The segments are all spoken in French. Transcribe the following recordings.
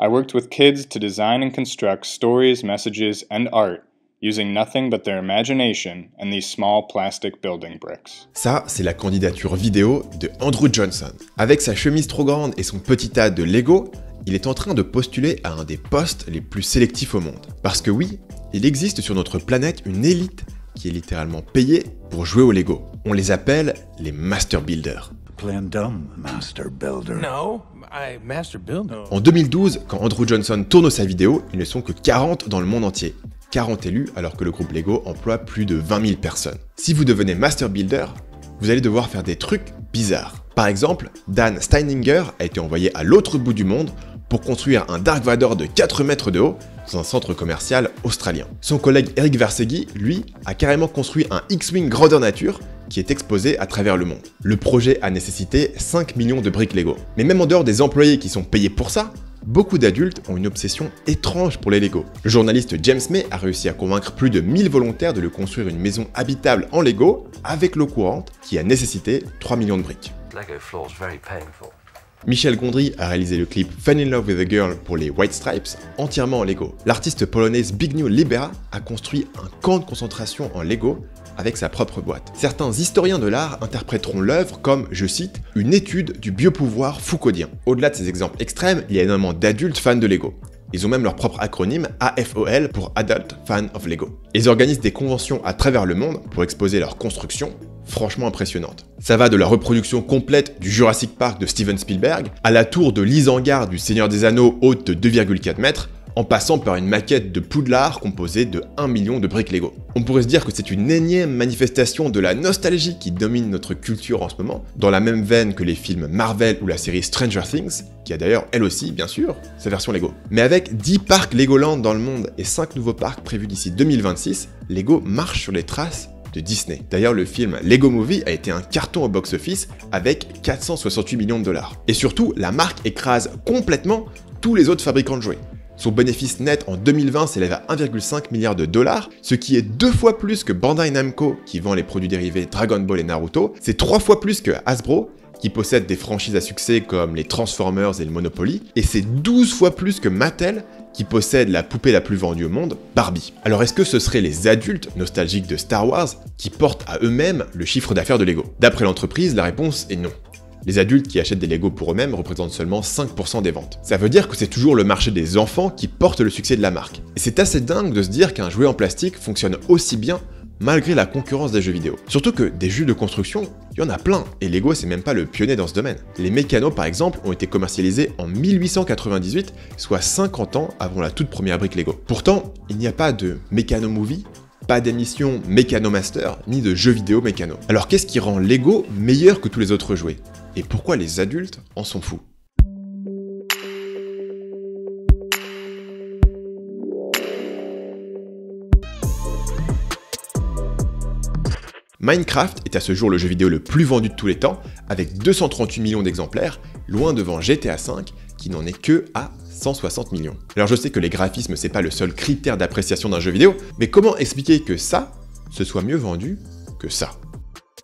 I worked with kids to design and construct stories, messages, and art using nothing but their imagination and these small plastic building bricks. Ça, c'est la candidature vidéo de Andrew Johnson. Avec sa chemise trop grande et son petit tas de Lego, il est en train de postuler à un des postes les plus sélectifs au monde. Parce que oui, il existe sur notre planète une élite qui est littéralement payée pour jouer au Lego. On les appelle les Master Builders. En 2012, quand Andrew Johnson tourne sa vidéo, ils ne sont que 40 dans le monde entier. 40 élus alors que le groupe Lego emploie plus de 20 000 personnes. Si vous devenez Master Builder, vous allez devoir faire des trucs bizarres. Par exemple, Dan Steininger a été envoyé à l'autre bout du monde pour construire un Dark Vador de 4 mètres de haut dans un centre commercial australien. Son collègue Eric Versegui, lui, a carrément construit un X-Wing grandeur nature qui est exposé à travers le monde. Le projet a nécessité 5 millions de briques Lego. Mais même en dehors des employés qui sont payés pour ça, beaucoup d'adultes ont une obsession étrange pour les Lego. Le journaliste James May a réussi à convaincre plus de 1000 volontaires de lui construire une maison habitable en Lego avec l'eau courante qui a nécessité 3 millions de briques. Michel Gondry a réalisé le clip Fell in Love with a Girl pour les White Stripes entièrement en Lego. L'artiste polonaise Zbigniew Libera a construit un camp de concentration en Lego avec sa propre boîte. Certains historiens de l'art interpréteront l'œuvre comme, je cite, une étude du biopouvoir foucaultien. Au-delà de ces exemples extrêmes, il y a énormément d'adultes fans de Lego. Ils ont même leur propre acronyme AFOL pour Adult Fan of Lego. Ils organisent des conventions à travers le monde pour exposer leurs constructions, franchement impressionnantes. Ça va de la reproduction complète du Jurassic Park de Steven Spielberg à la tour de l'Isengard du Seigneur des Anneaux haute de 2,4 mètres, en passant par une maquette de Poudlard composée de 1 million de briques Lego. On pourrait se dire que c'est une énième manifestation de la nostalgie qui domine notre culture en ce moment, dans la même veine que les films Marvel ou la série Stranger Things, qui a d'ailleurs elle aussi, bien sûr, sa version Lego. Mais avec 10 parcs Legoland dans le monde et 5 nouveaux parcs prévus d'ici 2026, Lego marche sur les traces de Disney. D'ailleurs, le film Lego Movie a été un carton au box-office avec 468 millions de dollars. Et surtout, la marque écrase complètement tous les autres fabricants de jouets. Son bénéfice net en 2020 s'élève à 1,5 milliard de dollars, ce qui est 2 fois plus que Bandai Namco, qui vend les produits dérivés Dragon Ball et Naruto, c'est 3 fois plus que Hasbro, qui possède des franchises à succès comme les Transformers et le Monopoly, et c'est 12 fois plus que Mattel, qui possède la poupée la plus vendue au monde, Barbie. Alors est-ce que ce seraient les adultes nostalgiques de Star Wars qui portent à eux-mêmes le chiffre d'affaires de Lego? D'après l'entreprise, la réponse est non. Les adultes qui achètent des Lego pour eux-mêmes représentent seulement 5% des ventes. Ça veut dire que c'est toujours le marché des enfants qui porte le succès de la marque. Et c'est assez dingue de se dire qu'un jouet en plastique fonctionne aussi bien malgré la concurrence des jeux vidéo. Surtout que des jeux de construction, il y en a plein, et Lego c'est même pas le pionnier dans ce domaine. Les mécanos par exemple ont été commercialisés en 1898, soit 50 ans avant la toute première brique Lego. Pourtant, il n'y a pas de Mécano Movie, pas d'émission Mécano Master, ni de jeux vidéo mécano. Alors qu'est-ce qui rend Lego meilleur que tous les autres jouets? Et pourquoi les adultes en sont fous? Minecraft est à ce jour le jeu vidéo le plus vendu de tous les temps, avec 238 millions d'exemplaires, loin devant GTA V, qui n'en est que à 160 millions. Alors je sais que les graphismes c'est pas le seul critère d'appréciation d'un jeu vidéo, mais comment expliquer que ça, ce soit mieux vendu que ça?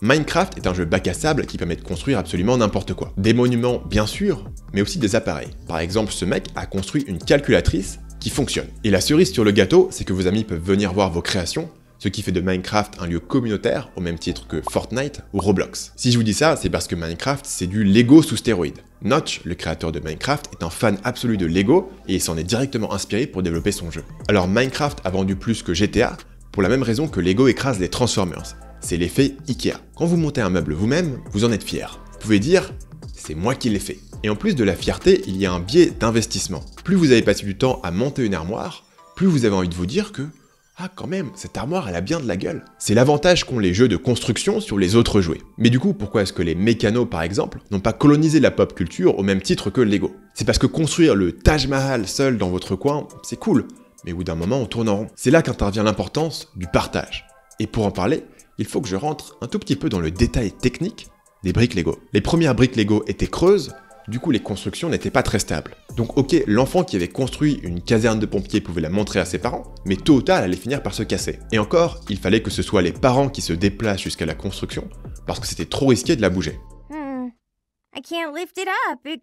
Minecraft est un jeu bac à sable qui permet de construire absolument n'importe quoi. Des monuments bien sûr, mais aussi des appareils. Par exemple, ce mec a construit une calculatrice qui fonctionne. Et la cerise sur le gâteau, c'est que vos amis peuvent venir voir vos créations, ce qui fait de Minecraft un lieu communautaire au même titre que Fortnite ou Roblox. Si je vous dis ça, c'est parce que Minecraft c'est du Lego sous stéroïdes. Notch, le créateur de Minecraft, est un fan absolu de Lego et il s'en est directement inspiré pour développer son jeu. Alors Minecraft a vendu plus que GTA, pour la même raison que Lego écrase les Transformers. C'est l'effet Ikea. Quand vous montez un meuble vous-même, vous en êtes fier. Vous pouvez dire « c'est moi qui l'ai fait ». Et en plus de la fierté, il y a un biais d'investissement. Plus vous avez passé du temps à monter une armoire, plus vous avez envie de vous dire que « ah quand même, cette armoire elle a bien de la gueule ». C'est l'avantage qu'ont les jeux de construction sur les autres jouets. Mais du coup, pourquoi est-ce que les mécanos par exemple n'ont pas colonisé la pop culture au même titre que Lego? C'est parce que construire le Taj Mahal seul dans votre coin, c'est cool, mais au bout d'un moment on tourne en rond. C'est là qu'intervient l'importance du partage. Et pour en parler, il faut que je rentre un tout petit peu dans le détail technique des briques Lego. Les premières briques Lego étaient creuses, du coup les constructions n'étaient pas très stables. Donc ok, l'enfant qui avait construit une caserne de pompiers pouvait la montrer à ses parents, mais tôt ou tard elle allait finir par se casser. Et encore, il fallait que ce soit les parents qui se déplacent jusqu'à la construction, parce que c'était trop risqué de la bouger. I can't lift it up.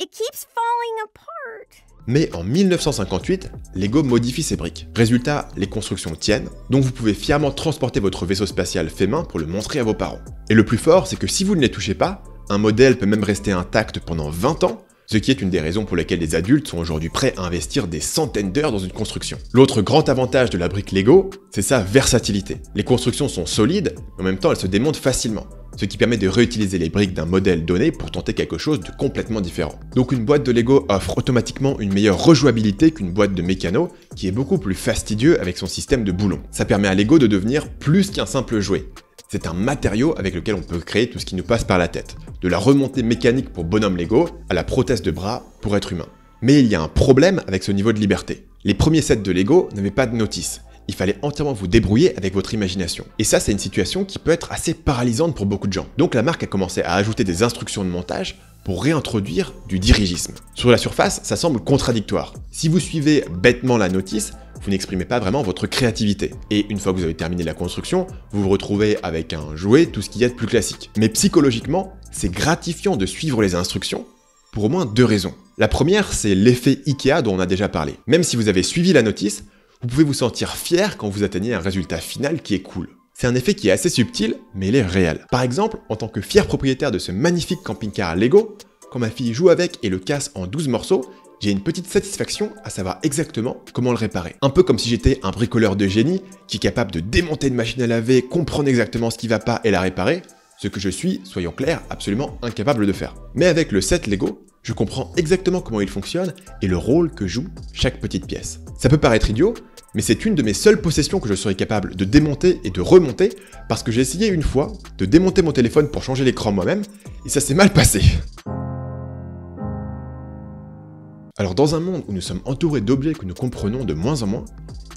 It keeps falling apart. Mais en 1958, Lego modifie ses briques. Résultat, les constructions tiennent, donc vous pouvez fièrement transporter votre vaisseau spatial fait main pour le montrer à vos parents. Et le plus fort, c'est que si vous ne les touchez pas, un modèle peut même rester intact pendant 20 ans, ce qui est une des raisons pour lesquelles les adultes sont aujourd'hui prêts à investir des centaines d'heures dans une construction. L'autre grand avantage de la brique Lego, c'est sa versatilité. Les constructions sont solides, mais en même temps elles se démontent facilement, ce qui permet de réutiliser les briques d'un modèle donné pour tenter quelque chose de complètement différent. Donc une boîte de Lego offre automatiquement une meilleure rejouabilité qu'une boîte de mécano, qui est beaucoup plus fastidieux avec son système de boulons. Ça permet à Lego de devenir plus qu'un simple jouet. C'est un matériau avec lequel on peut créer tout ce qui nous passe par la tête, de la remontée mécanique pour bonhomme Lego à la prothèse de bras pour être humain. Mais il y a un problème avec ce niveau de liberté. Les premiers sets de Lego n'avaient pas de notice. Il fallait entièrement vous débrouiller avec votre imagination. Et ça, c'est une situation qui peut être assez paralysante pour beaucoup de gens. Donc la marque a commencé à ajouter des instructions de montage pour réintroduire du dirigisme. Sur la surface, ça semble contradictoire. Si vous suivez bêtement la notice, vous n'exprimez pas vraiment votre créativité. Et une fois que vous avez terminé la construction, vous vous retrouvez avec un jouet, tout ce qu'il y a de plus classique. Mais psychologiquement, c'est gratifiant de suivre les instructions pour au moins deux raisons. La première, c'est l'effet Ikea dont on a déjà parlé. Même si vous avez suivi la notice, vous pouvez vous sentir fier quand vous atteignez un résultat final qui est cool. C'est un effet qui est assez subtil, mais il est réel. Par exemple, en tant que fier propriétaire de ce magnifique camping-car Lego, quand ma fille joue avec et le casse en 12 morceaux, j'ai une petite satisfaction à savoir exactement comment le réparer. Un peu comme si j'étais un bricoleur de génie qui est capable de démonter une machine à laver, comprendre exactement ce qui va pas et la réparer, ce que je suis, soyons clairs, absolument incapable de faire. Mais avec le set Lego, je comprends exactement comment il fonctionne et le rôle que joue chaque petite pièce. Ça peut paraître idiot, mais c'est une de mes seules possessions que je serais capable de démonter et de remonter parce que j'ai essayé une fois de démonter mon téléphone pour changer l'écran moi-même et ça s'est mal passé. Alors dans un monde où nous sommes entourés d'objets que nous comprenons de moins en moins,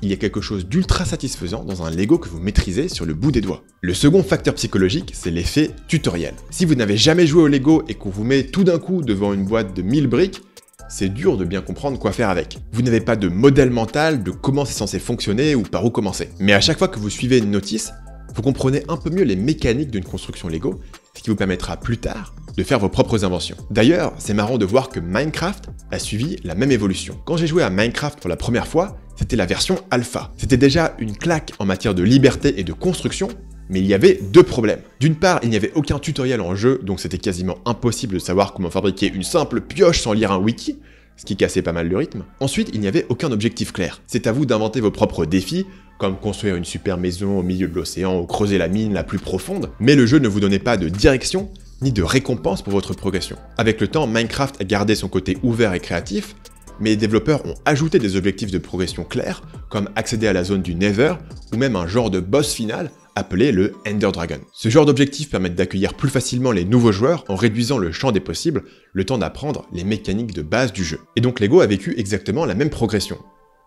il y a quelque chose d'ultra satisfaisant dans un Lego que vous maîtrisez sur le bout des doigts. Le second facteur psychologique, c'est l'effet tutoriel. Si vous n'avez jamais joué au Lego et qu'on vous met tout d'un coup devant une boîte de 1000 briques, c'est dur de bien comprendre quoi faire avec. Vous n'avez pas de modèle mental de comment c'est censé fonctionner ou par où commencer. Mais à chaque fois que vous suivez une notice, vous comprenez un peu mieux les mécaniques d'une construction Lego, ce qui vous permettra plus tard de faire vos propres inventions. D'ailleurs, c'est marrant de voir que Minecraft a suivi la même évolution. Quand j'ai joué à Minecraft pour la première fois, c'était la version alpha. C'était déjà une claque en matière de liberté et de construction, mais il y avait deux problèmes. D'une part, il n'y avait aucun tutoriel en jeu, donc c'était quasiment impossible de savoir comment fabriquer une simple pioche sans lire un wiki, ce qui cassait pas mal le rythme. Ensuite, il n'y avait aucun objectif clair. C'est à vous d'inventer vos propres défis, comme construire une super maison au milieu de l'océan ou creuser la mine la plus profonde, mais le jeu ne vous donnait pas de direction, ni de récompense pour votre progression. Avec le temps, Minecraft a gardé son côté ouvert et créatif, mais les développeurs ont ajouté des objectifs de progression clairs, comme accéder à la zone du Nether, ou même un genre de boss final appelé le Ender Dragon. Ce genre d'objectifs permettent d'accueillir plus facilement les nouveaux joueurs en réduisant le champ des possibles, le temps d'apprendre les mécaniques de base du jeu. Et donc Lego a vécu exactement la même progression.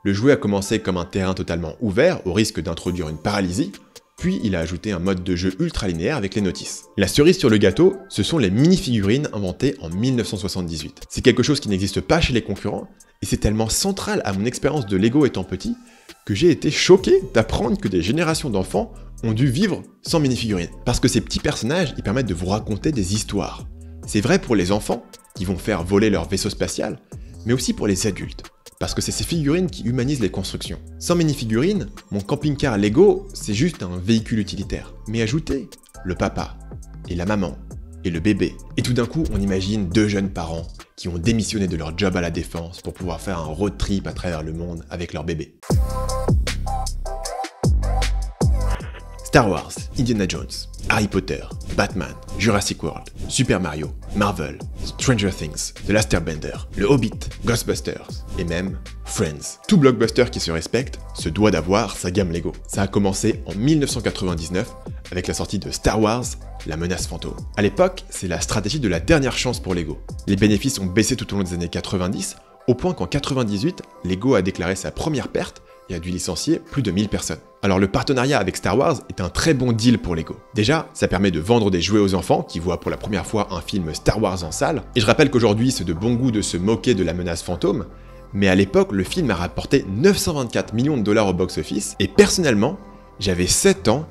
Le jouet a commencé comme un terrain totalement ouvert, au risque d'introduire une paralysie, puis il a ajouté un mode de jeu ultra linéaire avec les notices. La cerise sur le gâteau, ce sont les mini-figurines inventées en 1978. C'est quelque chose qui n'existe pas chez les concurrents, et c'est tellement central à mon expérience de Lego étant petit, que j'ai été choqué d'apprendre que des générations d'enfants ont dû vivre sans mini-figurines. Parce que ces petits personnages, ils permettent de vous raconter des histoires. C'est vrai pour les enfants, qui vont faire voler leur vaisseau spatial, mais aussi pour les adultes. Parce que c'est ces figurines qui humanisent les constructions. Sans mini-figurines, mon camping-car Lego, c'est juste un véhicule utilitaire. Mais ajoutez le papa, et la maman, et le bébé. Et tout d'un coup, on imagine deux jeunes parents qui ont démissionné de leur job à la défense pour pouvoir faire un road trip à travers le monde avec leur bébé. Star Wars, Indiana Jones, Harry Potter, Batman, Jurassic World, Super Mario, Marvel, Stranger Things, The Last Airbender, Le Hobbit, Ghostbusters et même Friends. Tout blockbuster qui se respecte se doit d'avoir sa gamme Lego. Ça a commencé en 1999 avec la sortie de Star Wars, La Menace Fantôme. À l'époque, c'est la stratégie de la dernière chance pour Lego. Les bénéfices ont baissé tout au long des années 90, au point qu'en 98, Lego a déclaré sa première perte et a dû licencier plus de 1000 personnes. Alors le partenariat avec Star Wars est un très bon deal pour Lego. Déjà, ça permet de vendre des jouets aux enfants qui voient pour la première fois un film Star Wars en salle, et je rappelle qu'aujourd'hui c'est de bon goût de se moquer de la menace fantôme, mais à l'époque le film a rapporté 924 millions de dollars au box-office, et personnellement, j'avais 7 ans,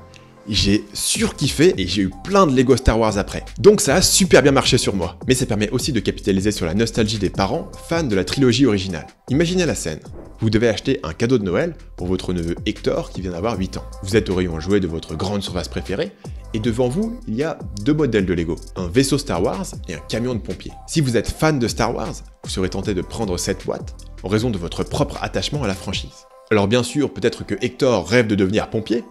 j'ai surkiffé et j'ai eu plein de Lego Star Wars après. Donc ça a super bien marché sur moi. Mais ça permet aussi de capitaliser sur la nostalgie des parents fans de la trilogie originale. Imaginez la scène. Vous devez acheter un cadeau de Noël pour votre neveu Hector qui vient d'avoir 8 ans. Vous êtes au rayon jouet de votre grande surface préférée et devant vous, il y a deux modèles de Lego, un vaisseau Star Wars et un camion de pompiers. Si vous êtes fan de Star Wars, vous serez tenté de prendre cette boîte en raison de votre propre attachement à la franchise. Alors bien sûr, peut-être que Hector rêve de devenir pompier,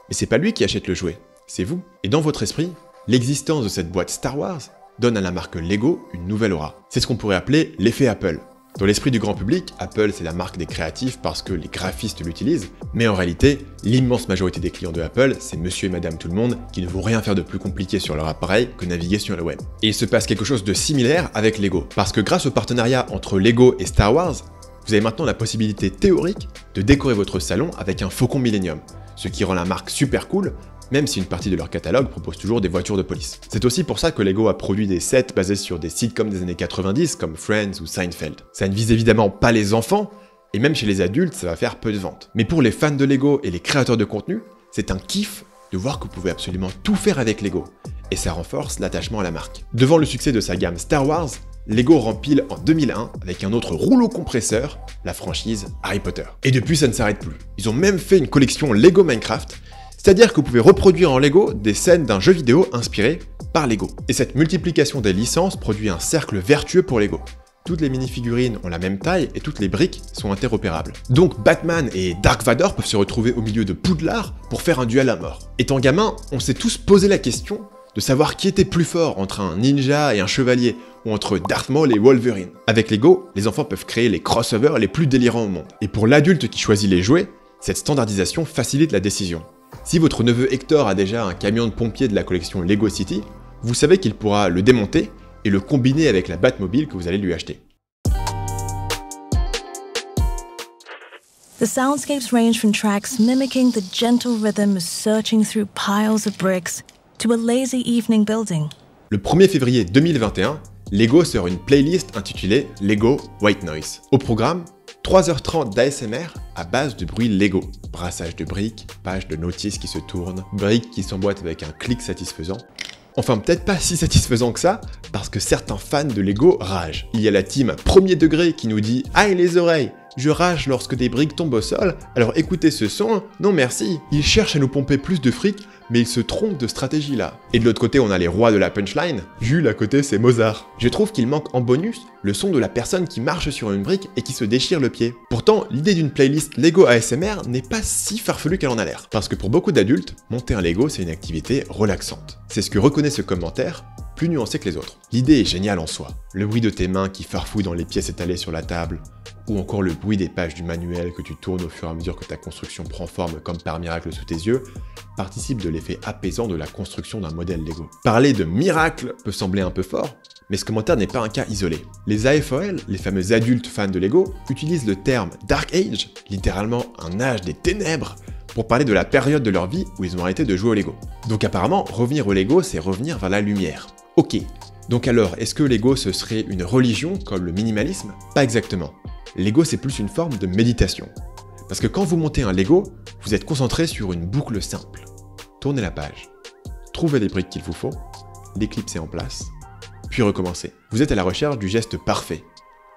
mais c'est pas lui qui achète le jouet, c'est vous. Et dans votre esprit, l'existence de cette boîte Star Wars donne à la marque Lego une nouvelle aura. C'est ce qu'on pourrait appeler l'effet Apple. Dans l'esprit du grand public, Apple c'est la marque des créatifs parce que les graphistes l'utilisent, mais en réalité, l'immense majorité des clients de Apple, c'est monsieur et madame tout le monde qui ne vont rien faire de plus compliqué sur leur appareil que naviguer sur le web. Et il se passe quelque chose de similaire avec Lego, parce que grâce au partenariat entre Lego et Star Wars, vous avez maintenant la possibilité théorique de décorer votre salon avec un Faucon Millennium, ce qui rend la marque super cool, même si une partie de leur catalogue propose toujours des voitures de police. C'est aussi pour ça que Lego a produit des sets basés sur des sitcoms des années 90 comme Friends ou Seinfeld. Ça ne vise évidemment pas les enfants, et même chez les adultes, ça va faire peu de ventes. Mais pour les fans de Lego et les créateurs de contenu, c'est un kiff de voir que vous pouvez absolument tout faire avec Lego, et ça renforce l'attachement à la marque. Devant le succès de sa gamme Star Wars, Lego rempile en 2001 avec un autre rouleau compresseur, la franchise Harry Potter. Et depuis, ça ne s'arrête plus. Ils ont même fait une collection Lego Minecraft, c'est-à-dire que vous pouvez reproduire en Lego des scènes d'un jeu vidéo inspiré par Lego. Et cette multiplication des licences produit un cercle vertueux pour Lego. Toutes les mini-figurines ont la même taille et toutes les briques sont interopérables. Donc Batman et Dark Vador peuvent se retrouver au milieu de Poudlard pour faire un duel à mort. Étant gamin, on s'est tous posé la question de savoir qui était plus fort entre un ninja et un chevalier, ou entre Darth Maul et Wolverine. Avec Lego, les enfants peuvent créer les crossovers les plus délirants au monde. Et pour l'adulte qui choisit les jouets, cette standardisation facilite la décision. Si votre neveu Hector a déjà un camion de pompiers de la collection Lego City, vous savez qu'il pourra le démonter et le combiner avec la Batmobile que vous allez lui acheter. The soundscapes range from tracks mimicking the gentle rhythm of searching through piles of bricks to a lazy evening building. Le 1er février 2021, Lego sort une playlist intitulée Lego White Noise. Au programme, 3h30 d'ASMR à base de bruit Lego. Brassage de briques, pages de notices qui se tournent, briques qui s'emboîtent avec un clic satisfaisant. Enfin, peut-être pas si satisfaisant que ça, parce que certains fans de Lego ragent. Il y a la team premier degré qui nous dit « Aïe les oreilles ! Je rage lorsque des briques tombent au sol, alors écoutez ce son, non merci !» Ils cherchent à nous pomper plus de fric, mais ils se trompent de stratégie là. Et de l'autre côté, on a les rois de la punchline. Jules à côté, c'est Mozart. Je trouve qu'il manque en bonus le son de la personne qui marche sur une brique et qui se déchire le pied. Pourtant, l'idée d'une playlist Lego ASMR n'est pas si farfelue qu'elle en a l'air. Parce que pour beaucoup d'adultes, monter un Lego, c'est une activité relaxante. C'est ce que reconnaît ce commentaire, plus nuancé que les autres. L'idée est géniale en soi. Le bruit de tes mains qui farfouillent dans les pièces étalées sur la table, ou encore le bruit des pages du manuel que tu tournes au fur et à mesure que ta construction prend forme comme par miracle sous tes yeux, participe de l'effet apaisant de la construction d'un modèle Lego. Parler de miracle peut sembler un peu fort, mais ce commentaire n'est pas un cas isolé. Les AFOL, les fameux adultes fans de Lego, utilisent le terme Dark Age, littéralement un âge des ténèbres, pour parler de la période de leur vie où ils ont arrêté de jouer au Lego. Donc apparemment, revenir au Lego, c'est revenir vers la lumière. Ok. Donc alors, est-ce que Lego ce serait une religion comme le minimalisme? Pas exactement. Lego c'est plus une forme de méditation. Parce que quand vous montez un Lego, vous êtes concentré sur une boucle simple. Tournez la page, trouvez les briques qu'il vous faut, l'éclipser en place, puis recommencer. Vous êtes à la recherche du geste parfait,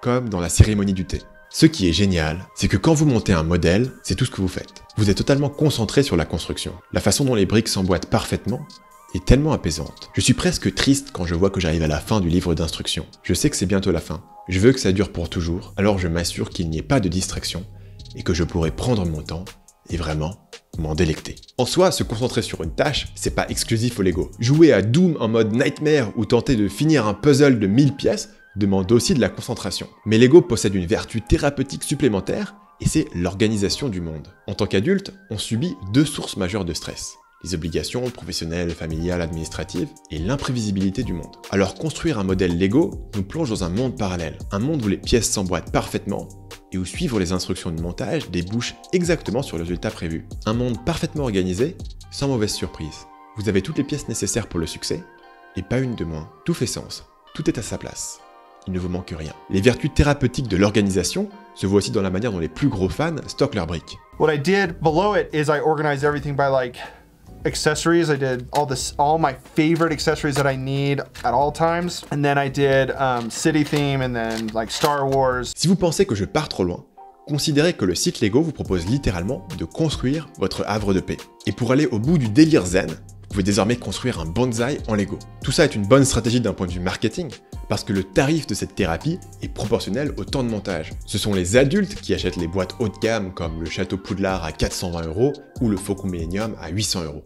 comme dans la cérémonie du thé. Ce qui est génial, c'est que quand vous montez un modèle, c'est tout ce que vous faites. Vous êtes totalement concentré sur la construction. La façon dont les briques s'emboîtent parfaitement est tellement apaisante. Je suis presque triste quand je vois que j'arrive à la fin du livre d'instructions. Je sais que c'est bientôt la fin. Je veux que ça dure pour toujours, alors je m'assure qu'il n'y ait pas de distraction et que je pourrai prendre mon temps et vraiment m'en délecter. En soi, se concentrer sur une tâche, c'est pas exclusif au Lego. Jouer à Doom en mode Nightmare ou tenter de finir un puzzle de 1000 pièces demande aussi de la concentration. Mais Lego possède une vertu thérapeutique supplémentaire et c'est l'organisation du monde. En tant qu'adulte, on subit deux sources majeures de stress. Les obligations professionnelles, familiales, administratives, et l'imprévisibilité du monde. Alors construire un modèle Lego nous plonge dans un monde parallèle, un monde où les pièces s'emboîtent parfaitement, et où suivre les instructions de montage débouche exactement sur le résultat prévu. Un monde parfaitement organisé, sans mauvaise surprise. Vous avez toutes les pièces nécessaires pour le succès, et pas une de moins. Tout fait sens, tout est à sa place. Il ne vous manque rien. Les vertus thérapeutiques de l'organisation se voient aussi dans la manière dont les plus gros fans stockent leurs briques. What I did below it is I organized everything by like accessories. I did all my favorite accessories that I need at all times. And then I did city theme and then like Star Wars. Si vous pensez que je pars trop loin, considérez que le site Lego vous propose littéralement de construire votre havre de paix. Et pour aller au bout du délire zen, vous pouvez désormais construire un bonsaï en Lego. Tout ça est une bonne stratégie d'un point de vue marketing, parce que le tarif de cette thérapie est proportionnel au temps de montage. Ce sont les adultes qui achètent les boîtes haut de gamme comme le Château Poudlard à 420 € ou le Faucon Millennium à 800 €.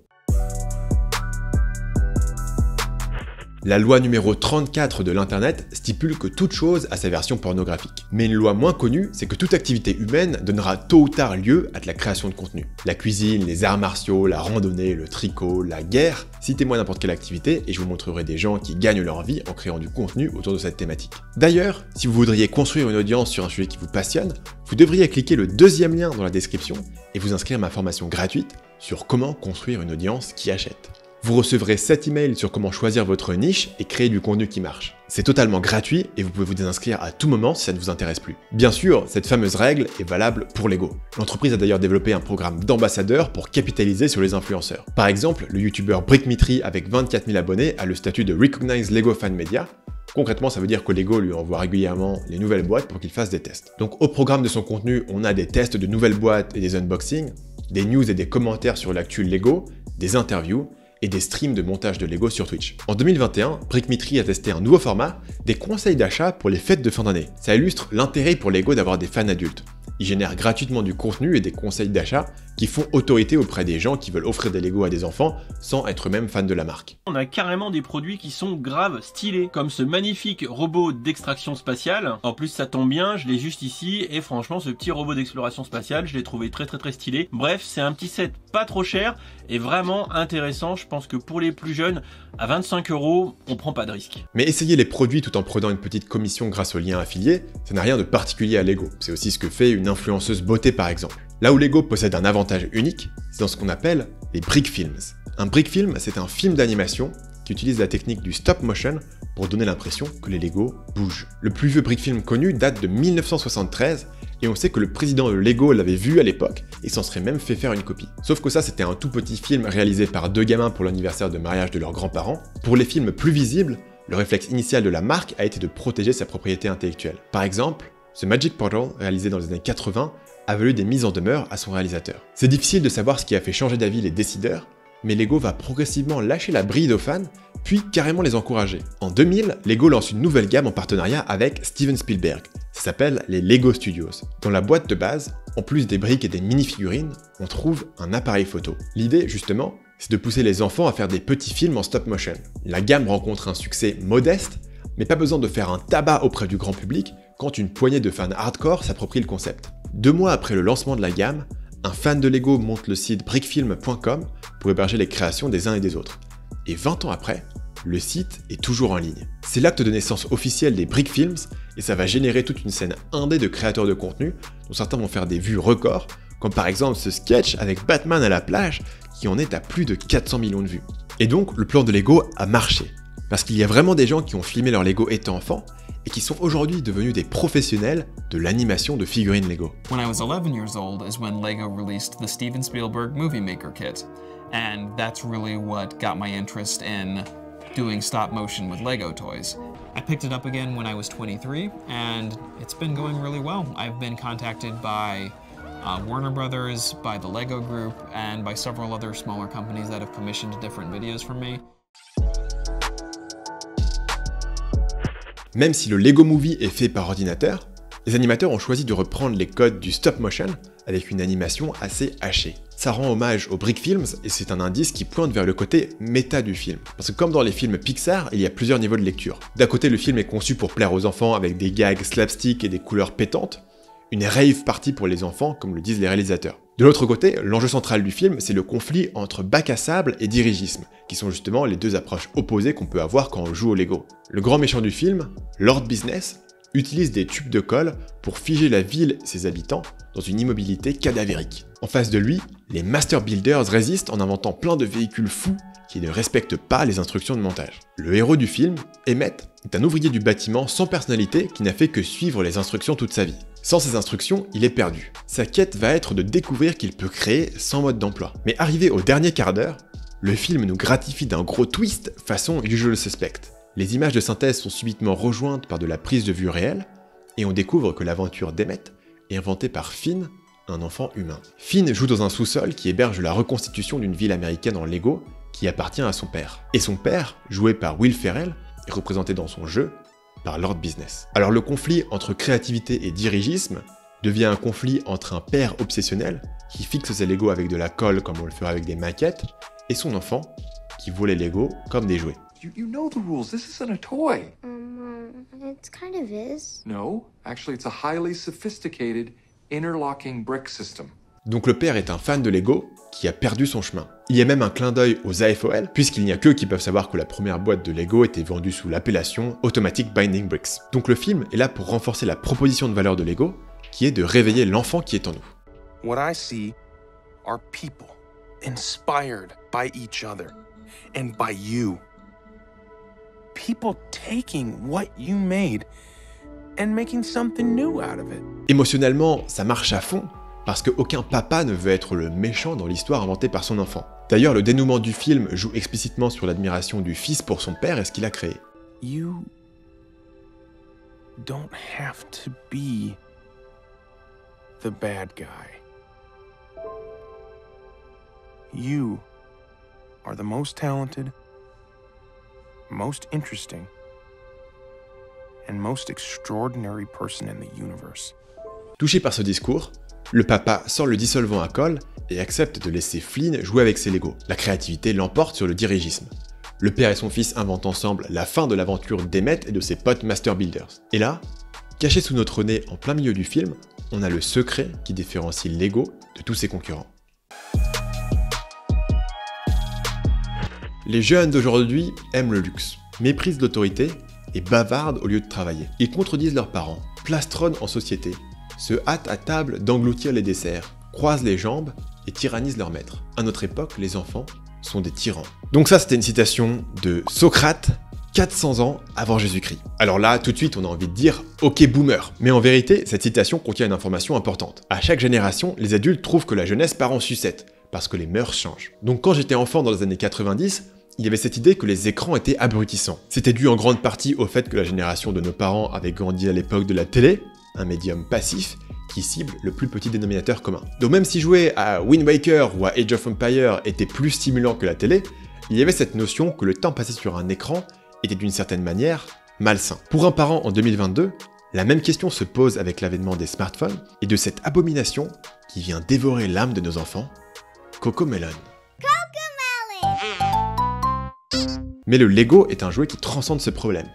La loi numéro 34 de l'internet stipule que toute chose a sa version pornographique. Mais une loi moins connue, c'est que toute activité humaine donnera tôt ou tard lieu à de la création de contenu. La cuisine, les arts martiaux, la randonnée, le tricot, la guerre, citez-moi n'importe quelle activité et je vous montrerai des gens qui gagnent leur vie en créant du contenu autour de cette thématique. D'ailleurs, si vous voudriez construire une audience sur un sujet qui vous passionne, vous devriez cliquer le deuxième lien dans la description et vous inscrire à ma formation gratuite sur comment construire une audience qui achète. Vous recevrez 7 emails sur comment choisir votre niche et créer du contenu qui marche. C'est totalement gratuit et vous pouvez vous désinscrire à tout moment si ça ne vous intéresse plus. Bien sûr, cette fameuse règle est valable pour Lego. L'entreprise a d'ailleurs développé un programme d'ambassadeurs pour capitaliser sur les influenceurs. Par exemple, le youtubeur Brickmitry avec 24 000 abonnés a le statut de Recognized Lego Fan Media. Concrètement, ça veut dire que Lego lui envoie régulièrement les nouvelles boîtes pour qu'il fasse des tests. Donc au programme de son contenu, on a des tests de nouvelles boîtes et des unboxings, des news et des commentaires sur l'actu Lego, des interviews, et des streams de montage de Lego sur Twitch. En 2021, Brickmitry a testé un nouveau format, des conseils d'achat pour les fêtes de fin d'année. Ça illustre l'intérêt pour Lego d'avoir des fans adultes. Ils génèrent gratuitement du contenu et des conseils d'achat qui font autorité auprès des gens qui veulent offrir des Lego à des enfants sans être eux-mêmes fans de la marque. On a carrément des produits qui sont grave stylés, comme ce magnifique robot d'extraction spatiale. En plus ça tombe bien, je l'ai juste ici et franchement ce petit robot d'exploration spatiale, je l'ai trouvé très stylé. Bref, c'est un petit set pas trop cher et vraiment intéressant. Je pense que pour les plus jeunes, à 25 €, on prend pas de risque. Mais essayer les produits tout en prenant une petite commission grâce aux liens affiliés, ça n'a rien de particulier à Lego. C'est aussi ce que fait une influenceuse beauté par exemple. Là où Lego possède un avantage unique, c'est dans ce qu'on appelle les brick films. Un brick film, c'est un film d'animation qui utilise la technique du stop motion pour donner l'impression que les Lego bougent. Le plus vieux brick film connu date de 1973 et on sait que le président de Lego l'avait vu à l'époque et s'en serait même fait faire une copie. Sauf que ça, c'était un tout petit film réalisé par deux gamins pour l'anniversaire de mariage de leurs grands-parents. Pour les films plus visibles, le réflexe initial de la marque a été de protéger sa propriété intellectuelle. Par exemple, ce Magic Portal, réalisé dans les années 80, a valu des mises en demeure à son réalisateur. C'est difficile de savoir ce qui a fait changer d'avis les décideurs, mais Lego va progressivement lâcher la bride aux fans, puis carrément les encourager. En 2000, Lego lance une nouvelle gamme en partenariat avec Steven Spielberg. Ça s'appelle les Lego Studios. Dans la boîte de base, en plus des briques et des mini-figurines, on trouve un appareil photo. L'idée, justement, c'est de pousser les enfants à faire des petits films en stop motion. La gamme rencontre un succès modeste, mais pas besoin de faire un tabac auprès du grand public quand une poignée de fans hardcore s'approprie le concept. 2 mois après le lancement de la gamme, un fan de Lego monte le site brickfilm.com pour héberger les créations des uns et des autres. Et 20 ans après, le site est toujours en ligne. C'est l'acte de naissance officiel des Brick Films et ça va générer toute une scène indé de créateurs de contenu dont certains vont faire des vues records, comme par exemple ce sketch avec Batman à la plage qui en est à plus de 400 millions de vues. Et donc le plan de Lego a marché, parce qu'il y a vraiment des gens qui ont filmé leur Lego étant enfants et qui sont aujourd'hui devenus des professionnels de l'animation de figurines Lego. When I was 11 years old is when Lego released the Steven Spielberg Movie Maker Kit, and that's really what got my interest in doing stop motion with Lego toys. I picked it up again when I was 23, and it's been going really well. I've been contacted by Warner Brothers, by the Lego Group, and by several other smaller companies that have commissioned different videos from me. Même si le Lego Movie est fait par ordinateur, les animateurs ont choisi de reprendre les codes du stop motion avec une animation assez hachée. Ça rend hommage aux Brick Films et c'est un indice qui pointe vers le côté méta du film. Parce que comme dans les films Pixar, il y a plusieurs niveaux de lecture. D'un côté, le film est conçu pour plaire aux enfants avec des gags slapstick et des couleurs pétantes, une rave party pour les enfants comme le disent les réalisateurs. De l'autre côté, l'enjeu central du film, c'est le conflit entre bac à sable et dirigisme, qui sont justement les deux approches opposées qu'on peut avoir quand on joue au Lego. Le grand méchant du film, Lord Business, utilise des tubes de colle pour figer la ville et ses habitants dans une immobilité cadavérique. En face de lui, les Master Builders résistent en inventant plein de véhicules fous qui ne respectent pas les instructions de montage. Le héros du film, Emmett, est un ouvrier du bâtiment sans personnalité qui n'a fait que suivre les instructions toute sa vie. Sans ces instructions, il est perdu. Sa quête va être de découvrir qu'il peut créer sans mode d'emploi. Mais arrivé au dernier quart d'heure, le film nous gratifie d'un gros twist façon Usual Suspect. Les images de synthèse sont subitement rejointes par de la prise de vue réelle, et on découvre que l'aventure d'Emmett est inventée par Finn, un enfant humain. Finn joue dans un sous-sol qui héberge la reconstitution d'une ville américaine en Lego qui appartient à son père. Et son père, joué par Will Ferrell, est représenté dans son jeu par Lord Business. Alors le conflit entre créativité et dirigisme devient un conflit entre un père obsessionnel qui fixe ses Lego avec de la colle comme on le ferait avec des maquettes, et son enfant qui voit les Lego comme des jouets. You know the rules. This isn't a toy. It kind of is. No, actually it's a highly sophisticated interlocking brick system. Donc le père est un fan de Lego qui a perdu son chemin. Il y a même un clin d'œil aux AFOL, puisqu'il n'y a qu'eux qui peuvent savoir que la première boîte de Lego était vendue sous l'appellation Automatic Binding Bricks. Donc le film est là pour renforcer la proposition de valeur de Lego, qui est de réveiller l'enfant qui est en nous. What I see are people inspired by each other and by you. People taking what you made and making something new out of it. Émotionnellement, ça marche à fond, parce qu'aucun papa ne veut être le méchant dans l'histoire inventée par son enfant. D'ailleurs, le dénouement du film joue explicitement sur l'admiration du fils pour son père et ce qu'il a créé. You don't have to be the bad guy. You are the most talented, most interesting, and most extraordinary person in the universe. Touché par ce discours, le papa sort le dissolvant à colle et accepte de laisser Flynn jouer avec ses Lego. La créativité l'emporte sur le dirigisme. Le père et son fils inventent ensemble la fin de l'aventure d'Emmett et de ses potes Master Builders. Et là, caché sous notre nez en plein milieu du film, on a le secret qui différencie Lego de tous ses concurrents. Les jeunes d'aujourd'hui aiment le luxe, méprisent l'autorité et bavardent au lieu de travailler. Ils contredisent leurs parents, plastronnent en société, se hâtent à table d'engloutir les desserts, croisent les jambes et tyrannisent leurs maîtres. À notre époque, les enfants sont des tyrans. Donc ça, c'était une citation de Socrate, 400 ans avant Jésus-Christ. Alors là, tout de suite, on a envie de dire « Ok, boomer ». Mais en vérité, cette citation contient une information importante. À chaque génération, les adultes trouvent que la jeunesse part en sucette, parce que les mœurs changent. Donc quand j'étais enfant dans les années 90, il y avait cette idée que les écrans étaient abrutissants. C'était dû en grande partie au fait que la génération de nos parents avait grandi à l'époque de la télé, un médium passif qui cible le plus petit dénominateur commun. Donc même si jouer à Wind Waker ou à Age of Empires était plus stimulant que la télé, il y avait cette notion que le temps passé sur un écran était d'une certaine manière malsain. Pour un parent en 2022, la même question se pose avec l'avènement des smartphones et de cette abomination qui vient dévorer l'âme de nos enfants, Cocomelon. Mais le Lego est un jouet qui transcende ce problème.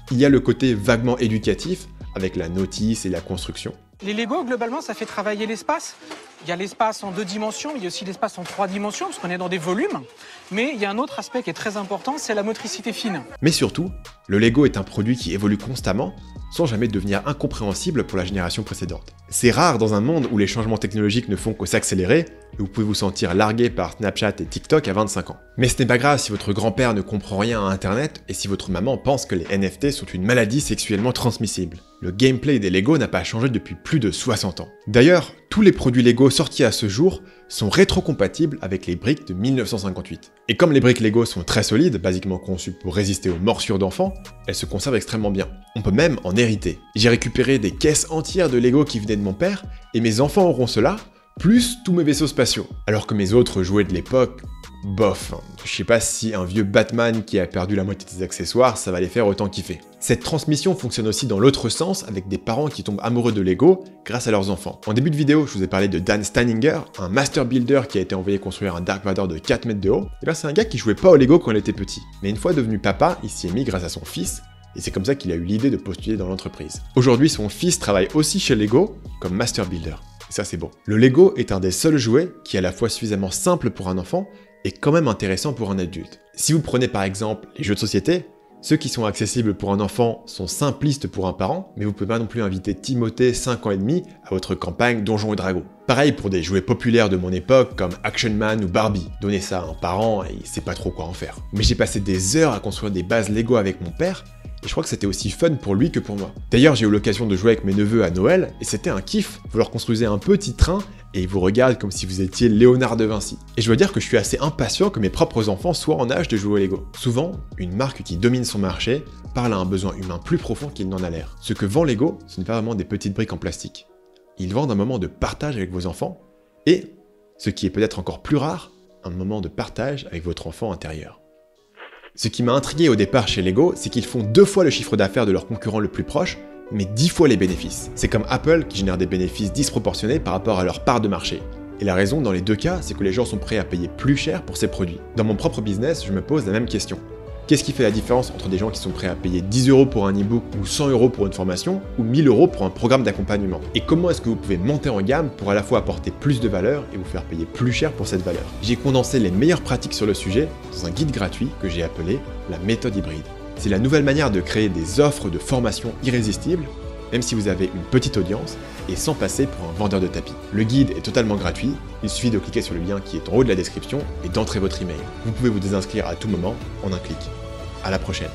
Il y a le côté vaguement éducatif, avec la notice et la construction. Les Lego, globalement, ça fait travailler l'espace. Il y a l'espace en 2 dimensions, il y a aussi l'espace en 3 dimensions, parce qu'on est dans des volumes. Mais il y a un autre aspect qui est très important, c'est la motricité fine. Mais surtout, le Lego est un produit qui évolue constamment, sans jamais devenir incompréhensible pour la génération précédente. C'est rare dans un monde où les changements technologiques ne font que s'accélérer, et vous pouvez vous sentir largué par Snapchat et TikTok à 25 ans. Mais ce n'est pas grave si votre grand-père ne comprend rien à Internet, et si votre maman pense que les NFT sont une maladie sexuellement transmissible. Le gameplay des Lego n'a pas changé depuis plus de 60 ans. D'ailleurs, tous les produits Lego sortis à ce jour sont rétrocompatibles avec les briques de 1958. Et comme les briques Lego sont très solides, basiquement conçues pour résister aux morsures d'enfants, elles se conservent extrêmement bien. On peut même en hériter. J'ai récupéré des caisses entières de Lego qui venaient de mon père, et mes enfants auront cela, plus tous mes vaisseaux spatiaux. Alors que mes autres jouets de l'époque, bof. Je sais pas si un vieux Batman qui a perdu la moitié de ses accessoires, ça va les faire autant kiffer. Cette transmission fonctionne aussi dans l'autre sens avec des parents qui tombent amoureux de Lego grâce à leurs enfants. En début de vidéo, je vous ai parlé de Dan Steininger, un master builder qui a été envoyé construire un Dark Vador de 4 mètres de haut. Et bien c'est un gars qui jouait pas au Lego quand il était petit. Mais une fois devenu papa, il s'y est mis grâce à son fils, et c'est comme ça qu'il a eu l'idée de postuler dans l'entreprise. Aujourd'hui, son fils travaille aussi chez Lego comme master builder. Et ça c'est beau. Le Lego est un des seuls jouets qui est à la fois suffisamment simple pour un enfant et quand même intéressant pour un adulte. Si vous prenez par exemple les jeux de société, ceux qui sont accessibles pour un enfant sont simplistes pour un parent, mais vous pouvez pas non plus inviter Timothée, 5 ans et demi, à votre campagne Donjons et Dragons. Pareil pour des jouets populaires de mon époque comme Action Man ou Barbie. Donnez ça à un parent et il sait pas trop quoi en faire. Mais j'ai passé des heures à construire des bases Lego avec mon père, et je crois que c'était aussi fun pour lui que pour moi. D'ailleurs, j'ai eu l'occasion de jouer avec mes neveux à Noël, et c'était un kiff. Vous leur construisez un petit train, et ils vous regardent comme si vous étiez Léonard de Vinci. Et je dois dire que je suis assez impatient que mes propres enfants soient en âge de jouer au Lego. Souvent, une marque qui domine son marché parle à un besoin humain plus profond qu'il n'en a l'air. Ce que vend Lego, ce n'est pas vraiment des petites briques en plastique. Ils vendent un moment de partage avec vos enfants, et, ce qui est peut-être encore plus rare, un moment de partage avec votre enfant intérieur. Ce qui m'a intrigué au départ chez Lego, c'est qu'ils font 2 fois le chiffre d'affaires de leur concurrent le plus proche, mais 10 fois les bénéfices. C'est comme Apple qui génère des bénéfices disproportionnés par rapport à leur part de marché. Et la raison dans les 2 cas, c'est que les gens sont prêts à payer plus cher pour ces produits. Dans mon propre business, je me pose la même question. Qu'est-ce qui fait la différence entre des gens qui sont prêts à payer 10 € pour un e-book ou 100 € pour une formation ou 1000 € pour un programme d'accompagnement? Et comment est-ce que vous pouvez monter en gamme pour à la fois apporter plus de valeur et vous faire payer plus cher pour cette valeur? J'ai condensé les meilleures pratiques sur le sujet dans un guide gratuit que j'ai appelé la méthode hybride. C'est la nouvelle manière de créer des offres de formation irrésistibles, même si vous avez une petite audience, et sans passer pour un vendeur de tapis. Le guide est totalement gratuit, il suffit de cliquer sur le lien qui est en haut de la description et d'entrer votre email. Vous pouvez vous désinscrire à tout moment en un clic. À la prochaine.